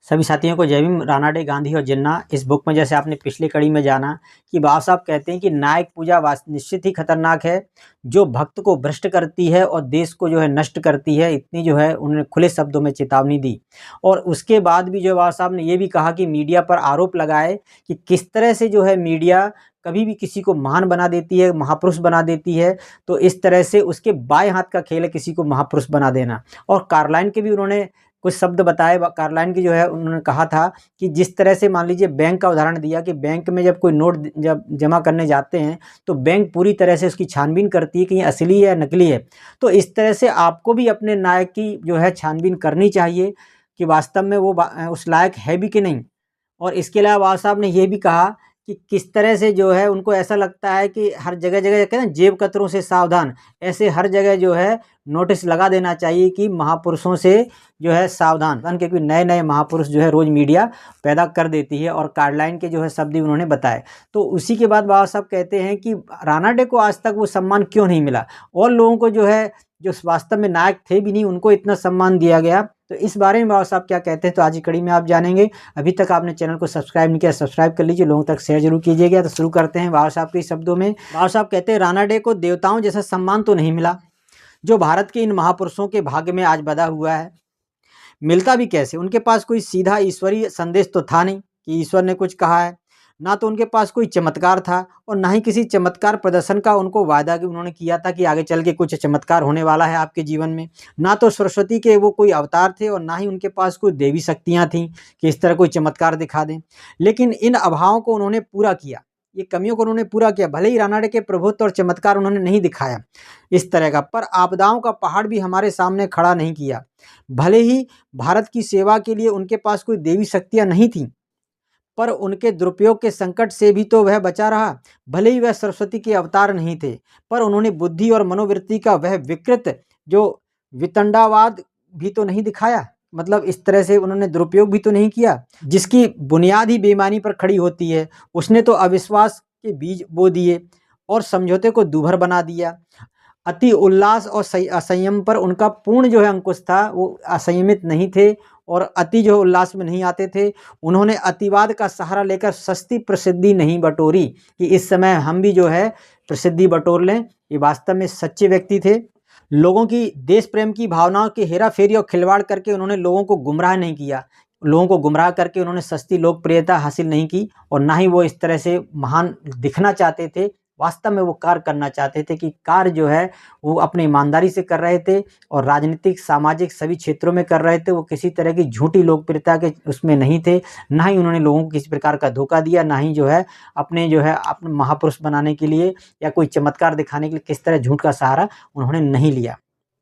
सभी साथियों को जय भीम। रानाडे, गांधी और जिन्ना। इस बुक में जैसे आपने पिछली कड़ी में जाना कि बाबा साहब कहते हैं कि नायक पूजा निश्चित ही खतरनाक है, जो भक्त को भ्रष्ट करती है और देश को जो है नष्ट करती है। इतनी जो है उन्होंने खुले शब्दों में चेतावनी दी। और उसके बाद भी जो बाबा साहब ने ये भी कहा कि मीडिया पर आरोप लगाए कि किस तरह से जो है मीडिया कभी भी किसी को महान बना देती है, महापुरुष बना देती है। तो इस तरह से उसके बाएं हाथ का खेल है किसी को महापुरुष बना देना। और कार्लाइन के भी उन्होंने कुछ शब्द बताए। कार्लाइन की जो है उन्होंने कहा था कि जिस तरह से मान लीजिए बैंक का उदाहरण दिया कि बैंक में जब कोई नोट जब जमा करने जाते हैं तो बैंक पूरी तरह से उसकी छानबीन करती है कि ये असली है या नकली है। तो इस तरह से आपको भी अपने नायक की जो है छानबीन करनी चाहिए कि वास्तव में वो उस लायक है भी कि नहीं। और इसके अलावा बाबा साहब ने ये भी कहा कि किस तरह से जो है उनको ऐसा लगता है कि हर जगह जगह कहते हैं जेब कतरों से सावधान, ऐसे हर जगह जो है नोटिस लगा देना चाहिए कि महापुरुषों से जो है सावधान, क्योंकि नए नए महापुरुष जो है रोज़ मीडिया पैदा कर देती है। और कार्लाइन के जो है शब्द उन्होंने बताए। तो उसी के बाद बाबा साहब कहते हैं कि रानाडे को आज तक वो सम्मान क्यों नहीं मिला, और लोगों को जो है जो वास्तव में नायक थे भी नहीं उनको इतना सम्मान दिया गया। तो इस बारे में बाबा साहब क्या कहते हैं तो आज की कड़ी में आप जानेंगे। अभी तक आपने चैनल को सब्सक्राइब नहीं किया, सब्सक्राइब कर लीजिए, लोगों तक शेयर जरूर कीजिएगा। तो शुरू करते हैं बाबा साहब के शब्दों में। बाबा साहब कहते हैं रानाडे को देवताओं जैसा सम्मान तो नहीं मिला जो भारत के इन महापुरुषों के भाग्य में आज बधा हुआ है। मिलता भी कैसे, उनके पास कोई सीधा ईश्वरीय संदेश तो था नहीं कि ईश्वर ने कुछ कहा है, ना तो उनके पास कोई चमत्कार था और ना ही किसी चमत्कार प्रदर्शन का उनको वादा कि उन्होंने किया था कि आगे चल के कुछ चमत्कार होने वाला है आपके जीवन में। ना तो सरस्वती के वो कोई अवतार थे और ना ही उनके पास कोई देवी शक्तियाँ थीं कि इस तरह कोई चमत्कार दिखा दें। लेकिन इन अभावों को उन्होंने पूरा किया, ये कमियों को उन्होंने पूरा किया। भले ही रानाडे के प्रभुत्व और चमत्कार उन्होंने नहीं दिखाया इस तरह का, पर आपदाओं का पहाड़ भी हमारे सामने खड़ा नहीं किया। भले ही भारत की सेवा के लिए उनके पास कोई देवी शक्तियाँ नहीं थीं, पर उनके दुरुपयोग के संकट से भी तो वह बचा रहा। भले ही वह सरस्वती के अवतार नहीं थे, पर उन्होंने बुद्धि और मनोवृत्ति का वह विकृत जो वितंडावाद भी तो नहीं दिखाया। मतलब इस तरह से उन्होंने दुरुपयोग भी तो नहीं किया, जिसकी बुनियाद ही बेईमानी पर खड़ी होती है। उसने तो अविश्वास के बीज बो दिए और समझौते को दूभर बना दिया। अति उल्लास और असंयम पर उनका पूर्ण जो है अंकुश था। वो असंयमित नहीं थे और अति जो उल्लास में नहीं आते थे। उन्होंने अतिवाद का सहारा लेकर सस्ती प्रसिद्धि नहीं बटोरी कि इस समय हम भी जो है प्रसिद्धि बटोर लें। ये वास्तव में सच्चे व्यक्ति थे। लोगों की देश प्रेम की भावनाओं की हेराफेरी और खिलवाड़ करके उन्होंने लोगों को गुमराह नहीं किया। लोगों को गुमराह करके उन्होंने सस्ती लोकप्रियता हासिल नहीं की और ना ही वो इस तरह से महान दिखना चाहते थे। वास्तव में वो कार्य करना चाहते थे कि कार्य जो है वो अपनी ईमानदारी से कर रहे थे और राजनीतिक, सामाजिक सभी क्षेत्रों में कर रहे थे। वो किसी तरह की झूठी लोकप्रियता के उसमें नहीं थे। ना ही उन्होंने लोगों को किसी प्रकार का धोखा दिया, ना ही जो है अपने महापुरुष बनाने के लिए या कोई चमत्कार दिखाने के लिए किस तरह झूठ का सहारा उन्होंने नहीं लिया।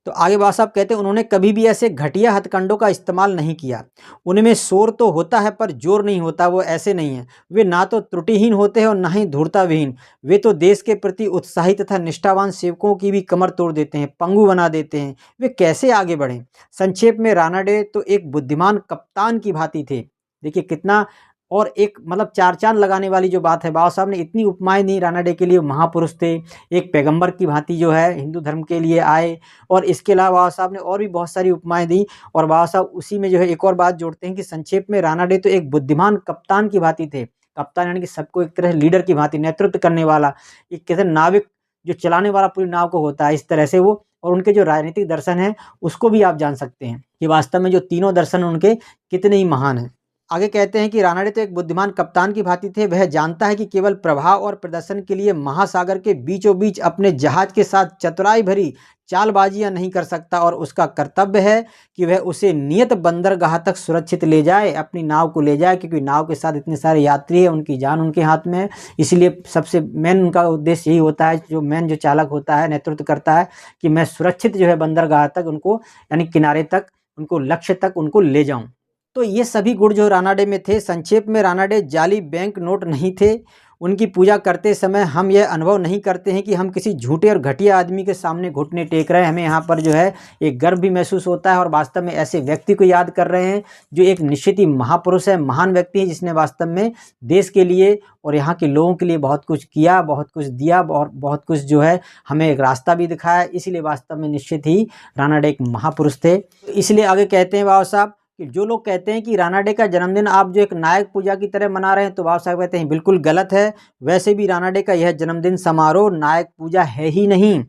तो आगे बाबा साहब कहते हैं उन्होंने कभी भी ऐसे घटिया हथकंडों का इस्तेमाल नहीं किया। उनमें शोर तो होता है पर जोर नहीं होता। वो ऐसे नहीं है। वे ना तो त्रुटिहीन होते हैं और ना ही धूर्ता विहीन। वे तो देश के प्रति उत्साही तथा निष्ठावान सेवकों की भी कमर तोड़ देते हैं, पंगु बना देते हैं। वे कैसे आगे बढ़ें। संक्षेप में रानाडे तो एक बुद्धिमान कप्तान की भांति थे। देखिए कितना, और एक मतलब चार चांद लगाने वाली जो बात है, बाबा साहब ने इतनी उपमाएं दी रानाडे के लिए। महापुरुष थे, एक पैगंबर की भांति जो है हिंदू धर्म के लिए आए। और इसके अलावा बाबा साहब ने और भी बहुत सारी उपमाएं दी। और बाबा साहब उसी में जो है एक और बात जोड़ते हैं कि संक्षेप में रानाडे तो एक बुद्धिमान कप्तान की भांति थे। कप्तान यानी कि सबको एक तरह लीडर की भांति नेतृत्व करने वाला, एक कहते नाविक जो चलाने वाला पूरी नाव को होता है, इस तरह से वो। और उनके जो राजनीतिक दर्शन है उसको भी आप जान सकते हैं कि वास्तव में जो तीनों दर्शन उनके कितने ही महान हैं। आगे कहते हैं कि रानाडे तो एक बुद्धिमान कप्तान की भांति थे। वह जानता है कि केवल प्रभाव और प्रदर्शन के लिए महासागर के बीचों बीच अपने जहाज के साथ चतुराई भरी चालबाजियां नहीं कर सकता और उसका कर्तव्य है कि वह उसे नियत बंदरगाह तक सुरक्षित ले जाए, अपनी नाव को ले जाए, क्योंकि नाव के साथ इतने सारे यात्री हैं, उनकी जान उनके हाथ में है। इसलिए सबसे मेन उनका उद्देश्य यही होता है, जो मेन जो चालक होता है, नेतृत्व करता है, कि मैं सुरक्षित जो है बंदरगाह तक उनको यानी किनारे तक उनको लक्ष्य तक उनको ले जाऊं। तो ये सभी गुण जो रानाडे में थे। संक्षेप में रानाडे जाली बैंक नोट नहीं थे। उनकी पूजा करते समय हम यह अनुभव नहीं करते हैं कि हम किसी झूठे और घटिया आदमी के सामने घुटने टेक रहे हैं। हमें यहाँ पर जो है एक गर्व भी महसूस होता है और वास्तव में ऐसे व्यक्ति को याद कर रहे हैं जो एक निश्चित ही महापुरुष है, महान व्यक्ति है, जिसने वास्तव में देश के लिए और यहाँ के लोगों के लिए बहुत कुछ किया, बहुत कुछ दिया और बहुत कुछ जो है हमें एक रास्ता भी दिखाया। इसीलिए वास्तव में निश्चित ही रानाडे एक महापुरुष थे। इसलिए आगे कहते हैं बाबा साहब कि जो लोग कहते हैं कि रानाडे का जन्मदिन आप जो एक नायक पूजा की तरह मना रहे हैं, तो बाबा साहब कहते हैं बिल्कुल गलत है। वैसे भी रानाडे का यह जन्मदिन समारोह नायक पूजा है ही नहीं।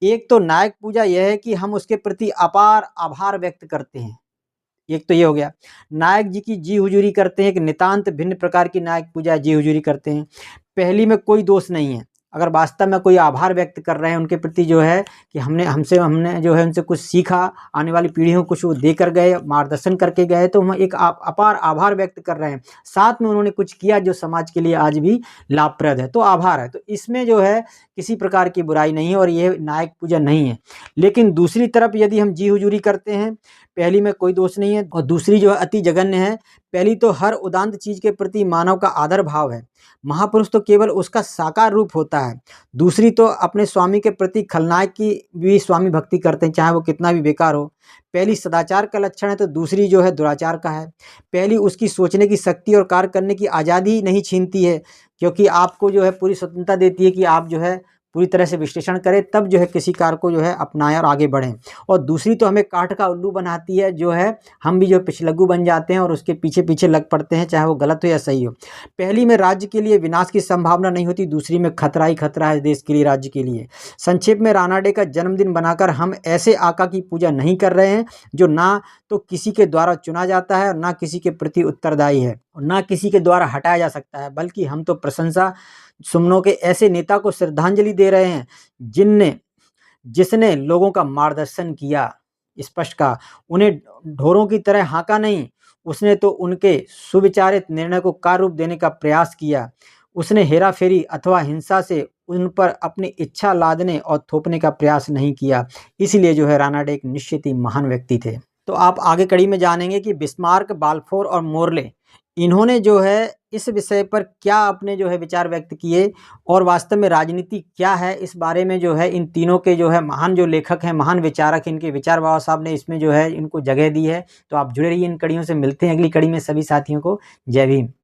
एक तो नायक पूजा यह है कि हम उसके प्रति अपार आभार व्यक्त करते हैं, एक तो ये हो गया। नायक जी की जी हुजूरी करते हैं, एक नितांत भिन्न प्रकार की नायक पूजा जी हुजूरी करते हैं। पहली में कोई दोष नहीं है, अगर वास्तव में कोई आभार व्यक्त कर रहे हैं उनके प्रति जो है कि हमने जो है उनसे कुछ सीखा, आने वाली पीढ़ियों को कुछ वो देकर गए, मार्गदर्शन करके गए, तो हम एक अपार आभार व्यक्त कर रहे हैं। साथ में उन्होंने कुछ किया जो समाज के लिए आज भी लाभप्रद है, तो आभार है। तो इसमें जो है किसी प्रकार की बुराई नहीं है और ये नायक पूजा नहीं है। लेकिन दूसरी तरफ यदि हम जी हुजूरी करते हैं, पहली में कोई दोष नहीं है और दूसरी जो है अति जघन्य है। पहली तो हर उदांत चीज के प्रति मानव का आदर भाव है, महापुरुष तो केवल उसका साकार रूप होता है। दूसरी तो अपने स्वामी के प्रति खलनायक की भी स्वामी भक्ति करते हैं, चाहे वो कितना भी बेकार हो। पहली सदाचार का लक्षण है, तो दूसरी जो है दुराचार का है। पहली उसकी सोचने की शक्ति और कार्य करने की आज़ादी नहीं छीनती है, क्योंकि आपको जो है पूरी स्वतंत्रता देती है कि आप जो है पूरी तरह से विश्लेषण करें, तब जो है किसी कार्य को जो है अपनाएं और आगे बढ़ें। और दूसरी तो हमें काठ का उल्लू बनाती है, जो है हम भी जो पिछलग्गू बन जाते हैं और उसके पीछे पीछे लग पड़ते हैं, चाहे वो गलत हो या सही हो। पहली में राज्य के लिए विनाश की संभावना नहीं होती, दूसरी में खतरा ही खतरा है देश के लिए, राज्य के लिए। संक्षेप में रानाडे का जन्मदिन बनाकर हम ऐसे आका की पूजा नहीं कर रहे हैं जो ना तो किसी के द्वारा चुना जाता है और ना किसी के प्रति उत्तरदायी है और ना किसी के द्वारा हटाया जा सकता है, बल्कि हम तो प्रशंसा सुमनों के ऐसे नेता को श्रद्धांजलि दे रहे हैं जिसने लोगों का मार्गदर्शन किया, स्पष्ट कहा, उन्हें ढोरों की तरह हाँका नहीं, उसने तो उनके सुविचारित निर्णय को कार्य रूप देने का प्रयास किया। उसने हेरा फेरी अथवा हिंसा से उन पर अपनी इच्छा लादने और थोपने का प्रयास नहीं किया। इसलिए जो है रानाडे एक निश्चित ही महान व्यक्ति थे। तो आप आगे कड़ी में जानेंगे कि बिस्मार्क, बाल्फोर और मोर्ले, इन्होंने जो है इस विषय पर क्या अपने जो है विचार व्यक्त किए और वास्तव में राजनीति क्या है, इस बारे में जो है इन तीनों के जो है महान जो लेखक हैं, महान विचारक, इनके विचार बाबा साहब ने इसमें जो है इनको जगह दी है। तो आप जुड़े रहिए इन कड़ियों से। मिलते हैं अगली कड़ी में। सभी साथियों को जय भीम।